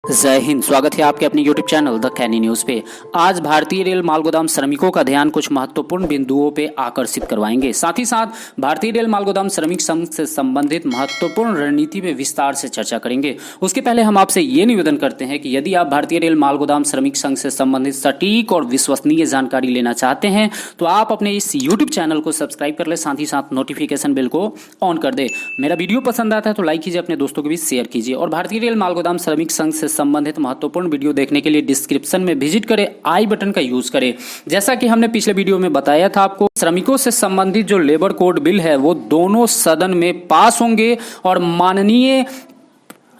जय हिंद। स्वागत है आपके अपने YouTube channel the Canny news पे। आज भारतीय रेल मालगोदाम श्रमिकों का ध्यान कुछ महत्वपूर्ण बिंदुओं पे आकर्षित करवाएंगे। साथ ही साथ भारतीय रेल मालगोदाम श्रमिक संघ से संबंधित महत्वपूर्ण रणनीति पे विस्तार से चर्चा करेंगे। उसके पहले हम आपसे ये निवेदन करते हैं कि यदि आप भारतीय रेल मालगोदाम श्रमिक संघ से संबंधित सटीक और विश्वसनीय जानकारी लेना चाहते हैं तो आप अपने इस YouTube चैनल को सब्सक्राइब कर ले, साथ ही साथ नोटिफिकेशन बेल को ऑन कर दे। मेरा वीडियो पसंद आता है तो लाइक कीजिए, अपने दोस्तों के बीच शेयर कीजिए और भारतीय रेल मालगोदाम श्रमिक संघ से संबंधित महत्वपूर्ण वीडियो देखने के लिए डिस्क्रिप्शन में विजिट करें, आई बटन का यूज करें। जैसा कि हमने पिछले वीडियो में बताया था आपको, श्रमिकों से संबंधित जो लेबर कोड बिल है वो दोनों सदन में पास होंगे और माननीय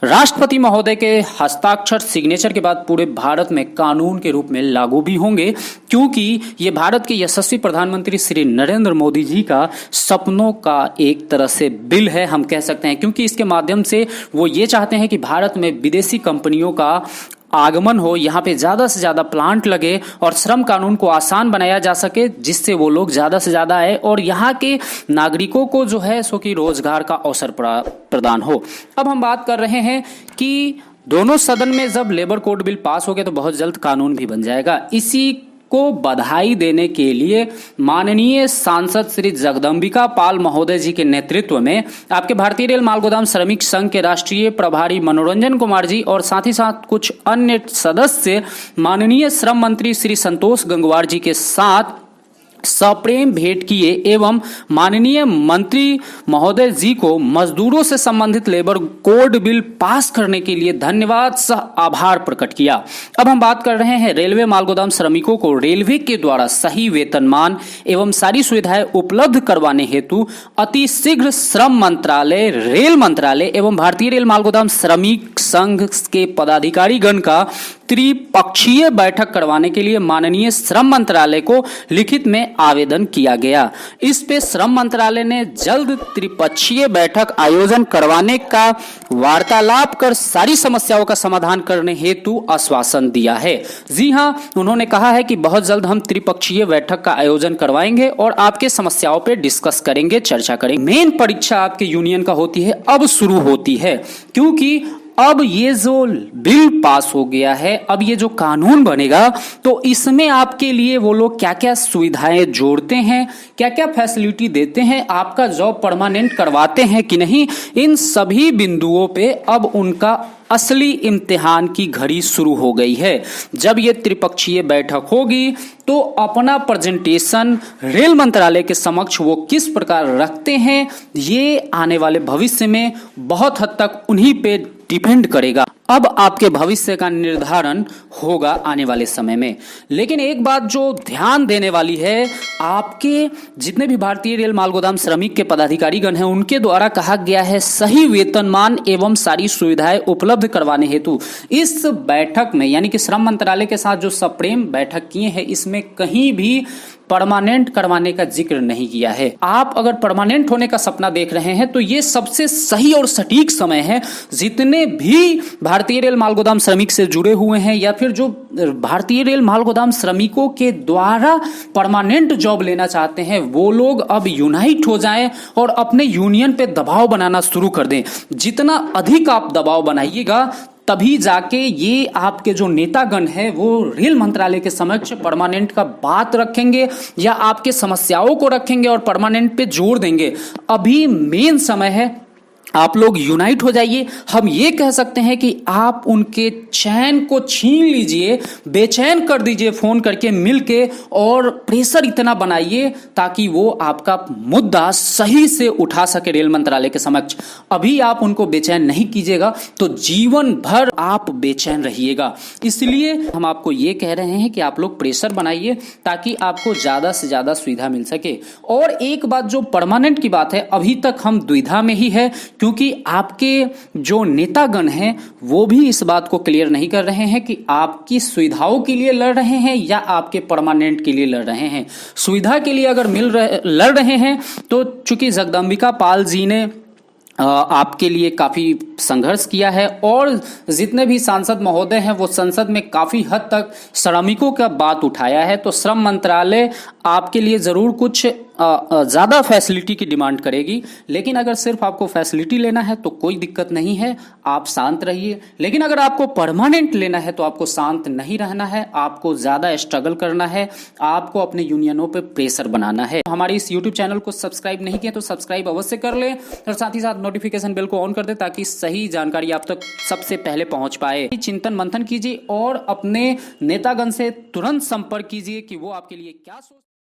राष्ट्रपति महोदय के हस्ताक्षर सिग्नेचर के बाद पूरे भारत में कानून के रूप में लागू भी होंगे, क्योंकि ये भारत के यशस्वी प्रधानमंत्री श्री नरेंद्र मोदी जी का सपनों का एक तरह से बिल है, हम कह सकते हैं। क्योंकि इसके माध्यम से वो ये चाहते हैं कि भारत में विदेशी कंपनियों का आगमन हो, यहाँ पे ज़्यादा से ज़्यादा प्लांट लगे और श्रम कानून को आसान बनाया जा सके, जिससे वो लोग ज़्यादा से ज़्यादा आए और यहाँ के नागरिकों को जो है सो कि रोजगार का अवसर प्रदान हो। अब हम बात कर रहे हैं कि दोनों सदन में जब लेबर कोड बिल पास हो गया तो बहुत जल्द कानून भी बन जाएगा। इसी को बधाई देने के लिए माननीय सांसद श्री जगदम्बिका पाल महोदय जी के नेतृत्व में आपके भारतीय रेल मालगोदाम श्रमिक संघ के राष्ट्रीय प्रभारी मनोरंजन कुमार जी और साथ ही साथ कुछ अन्य सदस्य माननीय श्रम मंत्री श्री संतोष गंगवार जी के साथ सप्रेम भेंट किए एवं माननीय मंत्री महोदय जी को मजदूरों से संबंधित लेबर कोड बिल पास करने के लिए धन्यवाद सह आभार प्रकट किया। अब हम बात कर रहे हैं रेलवे मालगोदाम श्रमिकों को रेलवे के द्वारा सही वेतनमान एवं सारी सुविधाएं उपलब्ध करवाने हेतु अति शीघ्र श्रम मंत्रालय, रेल मंत्रालय एवं भारतीय रेल मालगोदाम श्रमिक संघ के पदाधिकारीगण का त्रिपक्षीय बैठक करवाने के लिए माननीय श्रम मंत्रालय को लिखित में आवेदन किया गया। इस पे श्रम मंत्रालय ने जल्द त्रिपक्षीय बैठक आयोजन करवाने का वार्तालाप कर सारी समस्याओं का समाधान करने हेतु आश्वासन दिया है। जी हां, उन्होंने कहा है कि बहुत जल्द हम त्रिपक्षीय बैठक का आयोजन करवाएंगे और आपके समस्याओं पे डिस्कस करेंगे, चर्चा करेंगे। मेन परीक्षा आपके यूनियन का होती है, अब शुरू होती है, क्योंकि अब ये जो बिल पास हो गया है, अब ये जो कानून बनेगा तो इसमें आपके लिए वो लोग क्या क्या सुविधाएं जोड़ते हैं, क्या क्या फैसिलिटी देते हैं, आपका जॉब परमानेंट करवाते हैं कि नहीं, इन सभी बिंदुओं पे अब उनका असली इम्तिहान की घड़ी शुरू हो गई है। जब ये त्रिपक्षीय बैठक होगी तो अपना प्रेजेंटेशन रेल मंत्रालय के समक्ष वो किस प्रकार रखते हैं, ये आने वाले भविष्य में बहुत हद तक उन्हीं पे डिपेंड करेगा। अब आपके भविष्य का निर्धारण होगा आने वाले समय में। लेकिन एक बात जो ध्यान देने वाली है, आपके जितने भी भारतीय रेल मालगोदाम श्रमिक के पदाधिकारीगण हैं उनके द्वारा कहा गया है सही वेतनमान एवं सारी सुविधाएं उपलब्ध करवाने हेतु इस बैठक में, यानी कि श्रम मंत्रालय के साथ जो सप्रेम बैठक किए हैं, इसमें कहीं भी परमानेंट करवाने का जिक्र नहीं किया है। आप अगर परमानेंट होने का सपना देख रहे हैं तो ये सबसे सही और सटीक समय है। जितने भी भारतीय रेल मालगोदाम श्रमिक से जुड़े हुए हैं या फिर जो भारतीय रेल मालगोदाम श्रमिकों के द्वारा परमानेंट जॉब लेना चाहते हैं, वो लोग अब यूनाइट हो जाएं और अपने यूनियन पे दबाव बनाना शुरू कर दें। जितना अधिक आप दबाव बनाइएगा तभी जाके ये आपके जो नेतागण है वो रेल मंत्रालय के समक्ष परमानेंट का बात रखेंगे या आपके समस्याओं को रखेंगे और परमानेंट पे जोर देंगे। अभी मेन समय है, आप लोग यूनाइट हो जाइए। हम ये कह सकते हैं कि आप उनके चैन को छीन लीजिए, बेचैन कर दीजिए फोन करके मिलके, और प्रेशर इतना बनाइए ताकि वो आपका मुद्दा सही से उठा सके रेल मंत्रालय के समक्ष। अभी आप उनको बेचैन नहीं कीजिएगा तो जीवन भर आप बेचैन रहिएगा। इसलिए हम आपको ये कह रहे हैं कि आप लोग प्रेशर बनाइए ताकि आपको ज्यादा से ज्यादा सुविधा मिल सके। और एक बात जो परमानेंट की बात है, अभी तक हम द्विधा में ही है, क्योंकि आपके जो नेतागण हैं वो भी इस बात को क्लियर नहीं कर रहे हैं कि आपकी सुविधाओं के लिए लड़ रहे हैं या आपके परमानेंट के लिए लड़ रहे हैं। सुविधा के लिए अगर लड़ रहे हैं तो चूंकि जगदम्बिका पाल जी ने आपके लिए काफी संघर्ष किया है और जितने भी सांसद महोदय हैं वो संसद में काफी हद तक श्रमिकों का बात उठाया है, तो श्रम मंत्रालय आपके लिए जरूर कुछ ज़्यादा फैसिलिटी की डिमांड करेगी। लेकिन अगर सिर्फ आपको फैसिलिटी लेना है तो कोई दिक्कत नहीं है, आप शांत रहिए। लेकिन अगर आपको परमानेंट लेना है तो आपको शांत नहीं रहना है, आपको ज़्यादा स्ट्रगल करना है, आपको अपने यूनियनों पे प्रेशर बनाना है। हमारे इस यूट्यूब चैनल को सब्सक्राइब नहीं किया तो सब्सक्राइब अवश्य कर लें और साथ ही साथ नोटिफिकेशन बेल को ऑन कर दें ताकि सही जानकारी आप तक सबसे पहले पहुंच पाए। चिंतन मंथन कीजिए और अपने नेतागण से तुरंत संपर्क कीजिए कि वो आपके लिए क्या सोच